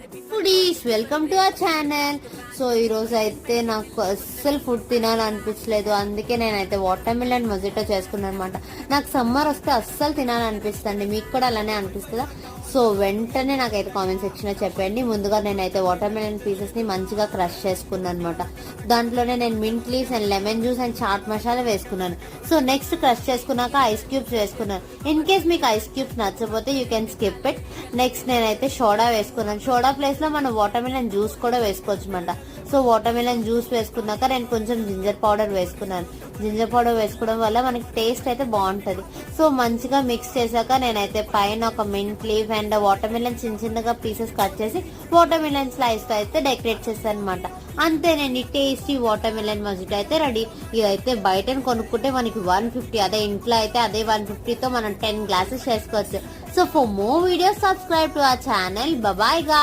Foodies welcome to our channel. So ఈ రోజు అయితే నాకు అస్సలు ఫుడ్ తినాలనిపించలేదు, అందుకే నేనైతే వాటర్ మిలన్ మొజిటో చేసుకున్నాను అనమాట. నాకు సమ్మర్ వస్తే అస్సలు తినాలనిపిస్తుంది, మీకు కూడా అలానే అనిపిస్తుందా? సో వెంటనే నాకైతే కామెంట్ సెక్షన్ లో చెప్పండి. ముందుగా నేనైతే వాటర్ మిలన్ పీసెస్ ని మంచిగా క్రష్ చేసుకున్నాను అనమాట. దాంట్లోనే నేను mint leaves and lemon juice and chaat masala వేసుకున్నాను. సో నెక్స్ట్ క్రష్ చేసుకున్నాక ఐస్ క్యూబ్స్ వేసుకున్నాను. ఇన్ కేస్ మీకు ఐస్ క్యూబ్స్ నచ్చకపోతే you can skip it. Next నేనైతే సోడా వేసుకున్నాను. సోడా ప్లేస్ లో మనం వాటర్ మిలన్ జ్యూస్ కూడా వేసుకోవచ్చు అనమాట. సో వాటర్ మిలన్ జ్యూస్ వేసుకున్నాక నేను కొంచెం జింజర్ పౌడర్ వేసుకున్నాను. జింజర్ పౌడర్ వేసుకోవడం వల్ల మనకి టేస్ట్ అయితే బాగుంటది. సో మంచిగా మిక్స్ చేశాక నేనైతే పైన ఒక mint leaf and water melon చిన్న చిన్నగా పీసెస్ కట్ చేసి వాటర్ మిలన్ స్లైస్ తో అయితే డెకరేట్ చేశాను అనమాట. అంతేనండి, టేస్టీ వాటర్ మిలన్ మొజిటో అయితే రెడీ. ఇదైతే బయట కొనుక్కుంటే మనకి 150, అదే ఇంట్లో అయితే అదే 150తో మనం 10 గ్లాసెస్ చేసుకోవచ్చు. So for more videos subscribe to our channel. Bye గా.